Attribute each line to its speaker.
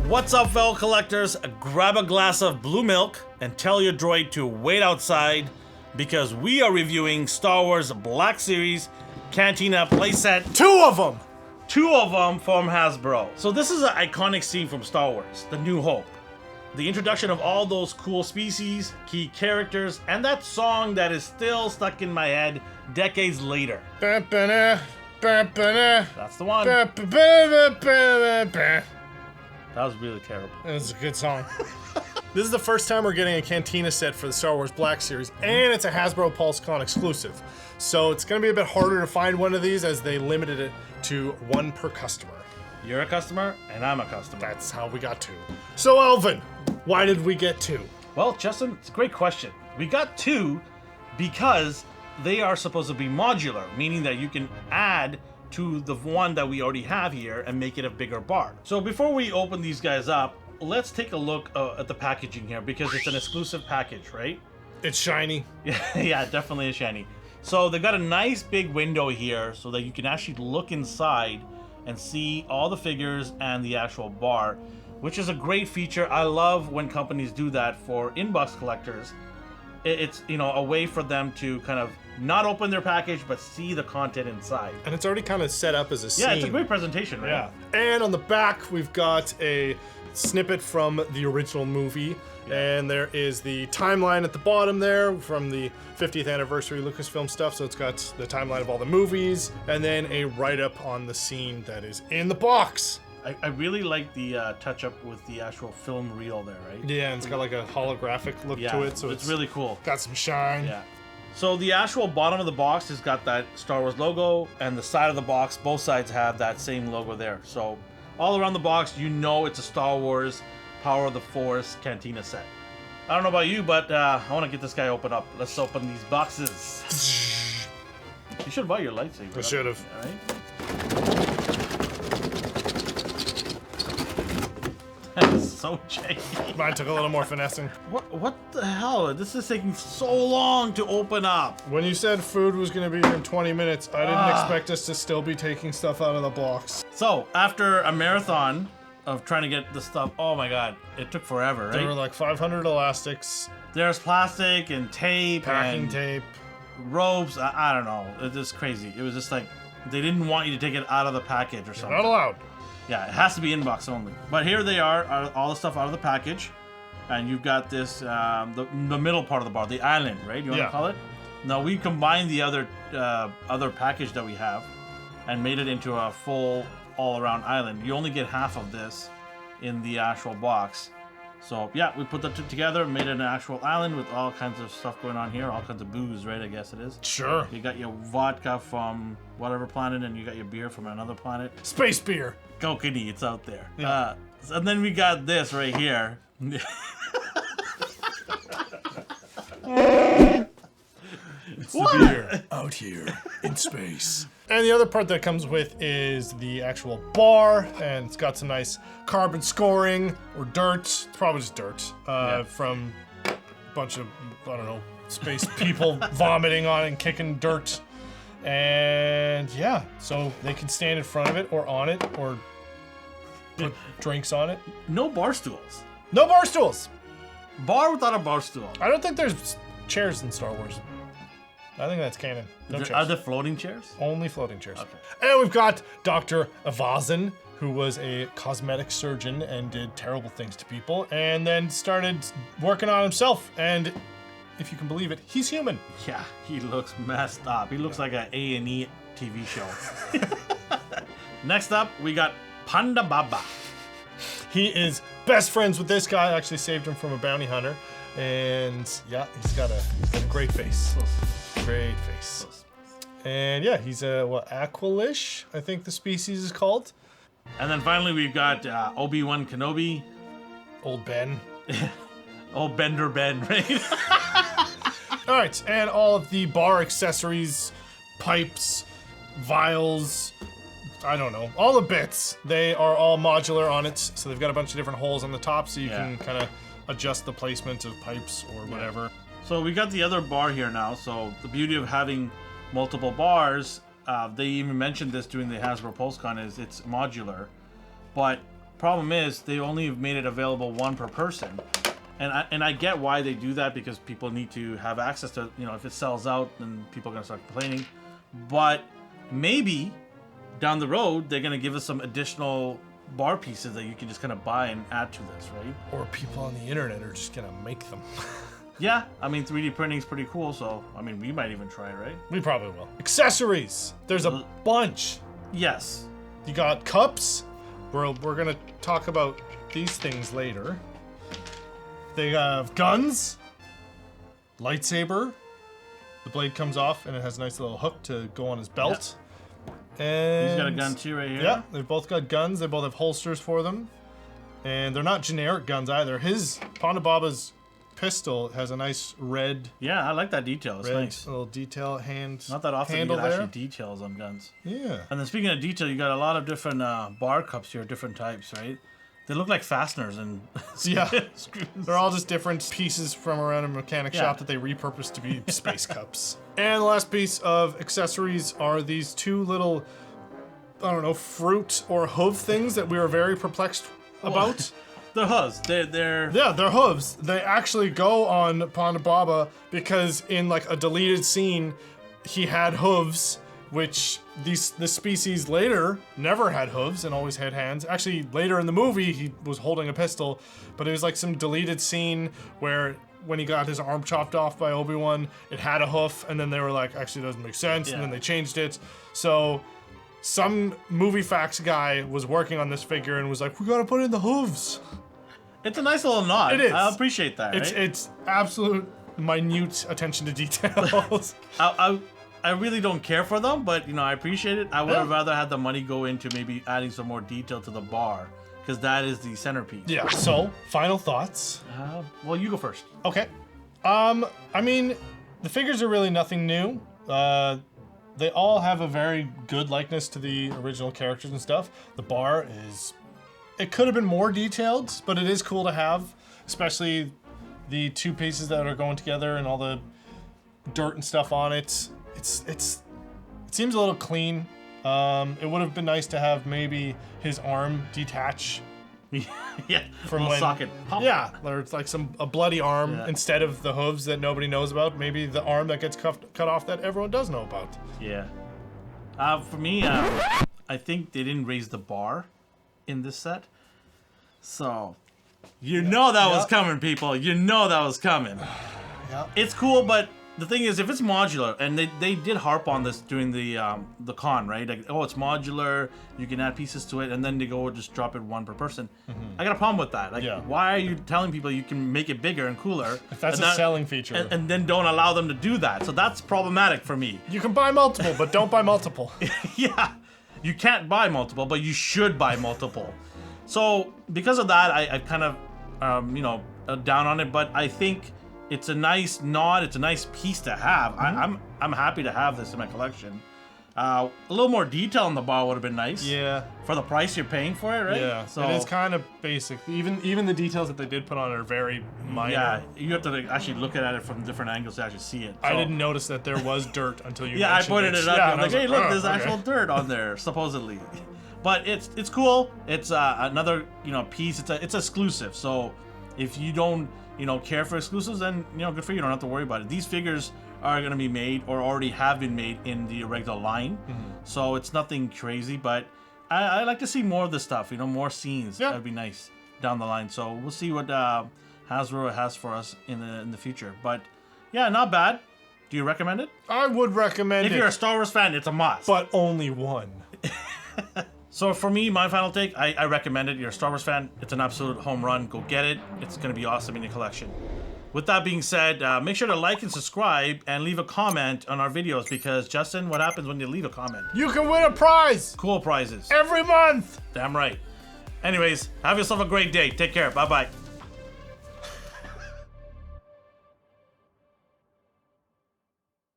Speaker 1: What's up, fellow collectors? Grab a glass of blue milk and tell your droid to wait outside because we are reviewing Star Wars Black Series Cantina playset.
Speaker 2: Two of them
Speaker 1: From Hasbro. So this is an iconic scene from Star Wars, The New Hope. The introduction of all those cool species, key characters, and that song that is still stuck in my head decades later. That's the one. That was really terrible.
Speaker 2: It's a good song. This is the first time we're getting a Cantina set for the Star Wars Black Series, and it's a Hasbro Pulse Con exclusive. So it's going to be a bit harder to find one of these as they limited it to one per customer.
Speaker 1: You're a customer, and I'm a customer.
Speaker 2: That's how we got two. So Alvin, why did we get two?
Speaker 1: Well, Justin, it's a great question. We got two because they are supposed to be modular, meaning that you can add to the one that we already have here and make it a bigger bar. So before we open these guys up, let's take a look at the packaging here because it's an exclusive package, right?
Speaker 2: It's shiny.
Speaker 1: Yeah, definitely is shiny. So they've got a nice big window here so that you can actually look inside and see all the figures and the actual bar, which is a great feature. I love when companies do that for inbox collectors. It's, you know, a way for them to kind of not open their package but see the content inside.
Speaker 2: And it's already kind of set up as a scene.
Speaker 1: Yeah, it's a great presentation, right?
Speaker 2: Yeah. And on the back, we've got a snippet from the original movie. Yeah. And there is the timeline at the bottom there from the 50th anniversary Lucasfilm stuff. So it's got the timeline of all the movies and then a write-up on the scene that is in the box.
Speaker 1: I really like the touch-up with the actual film reel there, right?
Speaker 2: Yeah, and it's got like a holographic look to it. So
Speaker 1: it's really cool.
Speaker 2: Got some shine.
Speaker 1: Yeah. So the actual bottom of the box has got that Star Wars logo, and the side of the box, both sides have that same logo there. So all around the box, you know it's a Star Wars Power of the Force Cantina set. I don't know about you, but I want to get this guy open up. Let's open these boxes. You should buy your lightsaber.
Speaker 2: I should have.
Speaker 1: All right. That's so janky.
Speaker 2: Mine took a little more finessing.
Speaker 1: What the hell? This is taking so long to open up.
Speaker 2: When you said food was going to be here in 20 minutes, I didn't expect us to still be taking stuff out of the box.
Speaker 1: So, after a marathon of trying to get the stuff, oh my god, it took forever, right?
Speaker 2: There were like 500 elastics.
Speaker 1: There's plastic and tape
Speaker 2: packing tape.
Speaker 1: Ropes. I don't know. It's just crazy. It was just like, they didn't want you to take it out of the package or something.
Speaker 2: Not allowed.
Speaker 1: Yeah, it has to be inbox only. But here they are all the stuff out of the package. And you've got this, the middle part of the bar, the island, right? You want to call it? Now, we combined the other package that we have and made it into a full all-around island. You only get half of this in the actual box. So, yeah, we put the two together, made it an actual island with all kinds of stuff going on here, all kinds of booze, right? I guess it is.
Speaker 2: Sure.
Speaker 1: You got your vodka from whatever planet, and you got your beer from another planet.
Speaker 2: Space beer.
Speaker 1: Kokanee, it's out there.
Speaker 2: Yeah.
Speaker 1: And then we got this right here.
Speaker 2: It's the beer out here in space. And the other part that comes with is the actual bar, and it's got some nice carbon scoring or dirt. It's probably just dirt from a bunch of, I don't know, space people vomiting on it and kicking dirt. And yeah, so they can stand in front of it or on it or put drinks on it.
Speaker 1: No bar stools.
Speaker 2: No bar stools.
Speaker 1: Bar without a bar stool.
Speaker 2: I don't think there's chairs in Star Wars. I think that's canon. No chairs.
Speaker 1: Are there floating chairs?
Speaker 2: Only floating chairs.
Speaker 1: Okay.
Speaker 2: And we've got Dr. Avazan, who was a cosmetic surgeon and did terrible things to people, and then started working on himself. And if you can believe it, he's human.
Speaker 1: Yeah, he looks messed up. He looks like an A&E TV show. Next up, we got Panda Baba.
Speaker 2: He is best friends with this guy. Actually saved him from a bounty hunter. And yeah, he's got a great face. Great face. And yeah, he's a, Aqualish, I think the species is called.
Speaker 1: And then finally we've got Obi-Wan Kenobi.
Speaker 2: Old Ben.
Speaker 1: Old Bender Ben, right?
Speaker 2: All right, and all of the bar accessories, pipes, vials, I don't know, all the bits. They are all modular on it, so they've got a bunch of different holes on the top, so you can kind of adjust the placement of pipes or whatever.
Speaker 1: So we got the other bar here now. So the beauty of having multiple bars, they even mentioned this during the Hasbro Pulse Con, is it's modular. But problem is they only have made it available one per person. And I get why they do that, because people need to have access to, you know, if it sells out, then people are going to start complaining. But maybe down the road, they're going to give us some additional bar pieces that you can just kind of buy and add to this, right?
Speaker 2: Or people on the internet are just going to make them.
Speaker 1: Yeah, I mean, 3D printing is pretty cool, so, I mean, we might even try it, right?
Speaker 2: We probably will. Accessories! There's a bunch.
Speaker 1: Yes.
Speaker 2: You got cups. We're going to talk about these things later. They have guns, lightsaber. The blade comes off and it has a nice little hook to go on his belt. Yeah. And
Speaker 1: he's got a gun too right here.
Speaker 2: Yeah, they've both got guns. They both have holsters for them. And they're not generic guns either. His, Ponda Baba's pistol has a nice red.
Speaker 1: Yeah, I like that detail. It's nice.
Speaker 2: Little detail hand.
Speaker 1: Not that often you get actually details on guns.
Speaker 2: Yeah.
Speaker 1: And then speaking of detail, you got a lot of different bar cups here, different types, right? They look like fasteners and
Speaker 2: yeah, they're all just different pieces from around a mechanic shop that they repurposed to be space cups. And the last piece of accessories are these two little, I don't know, fruit or hoof things that we were very perplexed about.
Speaker 1: They're hooves. They're
Speaker 2: yeah, they're hooves. They actually go on Ponda Baba because in like a deleted scene, he had hooves. Which the species later never had hooves and always had hands. Actually, later in the movie, he was holding a pistol, but it was like some deleted scene where when he got his arm chopped off by Obi-Wan, it had a hoof, and then they were like, actually, it doesn't make sense, and then they changed it. So some movie facts guy was working on this figure and was like, we gotta put in the hooves.
Speaker 1: It's a nice little nod.
Speaker 2: It is.
Speaker 1: I appreciate that.
Speaker 2: It's absolute minute attention to details.
Speaker 1: I really don't care for them, but you know, I appreciate it. I would have rather had the money go into maybe adding some more detail to the bar, because that is the centerpiece.
Speaker 2: Yeah. So, final thoughts.
Speaker 1: Well, you go first.
Speaker 2: Okay. I mean, the figures are really nothing new. They all have a very good likeness to the original characters and stuff. The bar is, it could have been more detailed, but it is cool to have, especially the two pieces that are going together and all the dirt and stuff on it. It seems a little clean. It would have been nice to have maybe his arm detach.
Speaker 1: Yeah,
Speaker 2: from when,
Speaker 1: socket. Pop.
Speaker 2: Yeah, or it's like a bloody arm instead of the hooves that nobody knows about. Maybe the arm that gets cut off that everyone does know about.
Speaker 1: Yeah. For me, I think they didn't raise the bar in this set. So, you know that was coming, people. You know that was coming.
Speaker 2: Yeah.
Speaker 1: It's cool, but the thing is, if it's modular, and they did harp on this during the con, right? Like, oh, it's modular, you can add pieces to it, and then they go just drop it one per person. I got a problem with that. Like, why are you telling people you can make it bigger and cooler?
Speaker 2: If that's a selling feature.
Speaker 1: And then don't allow them to do that. So that's problematic for me.
Speaker 2: You can buy multiple, but don't buy multiple.
Speaker 1: Yeah, you can't buy multiple, but you should buy multiple. So because of that, I kind of, you know, down on it, but I think it's a nice nod. It's a nice piece to have. I'm happy to have this in my collection. A little more detail on the bar would have been nice.
Speaker 2: Yeah.
Speaker 1: For the price you're paying for it, right?
Speaker 2: Yeah. So it is kind of basic. Even the details that they did put on it are very minor.
Speaker 1: Yeah. You have to actually look at it from different angles to actually see it. So,
Speaker 2: I didn't notice that there was dirt until you.
Speaker 1: Yeah, I pointed it up.
Speaker 2: Yeah,
Speaker 1: I was like, hey, look, there's actual dirt on there, supposedly. But it's cool. It's another piece. It's exclusive. So if you don't care for exclusives, then good for you. You don't have to worry about it. These figures are going to be made or already have been made in the regular line, so it's nothing crazy. But I like to see more of this stuff. More scenes.
Speaker 2: Yeah.
Speaker 1: That'd be nice down the line. So we'll see what Hasbro has for us in the future. But yeah, not bad. Do you recommend it?
Speaker 2: I would recommend it.
Speaker 1: If you're a Star Wars fan, it's a must.
Speaker 2: But only one.
Speaker 1: So for me, my final take, I recommend it. You're a Star Wars fan, it's an absolute home run. Go get it. It's going to be awesome in your collection. With that being said, make sure to like and subscribe and leave a comment on our videos, because, Justin, what happens when you leave a comment?
Speaker 2: You can win a prize!
Speaker 1: Cool prizes.
Speaker 2: Every month!
Speaker 1: Damn right. Anyways, have yourself a great day. Take care. Bye-bye.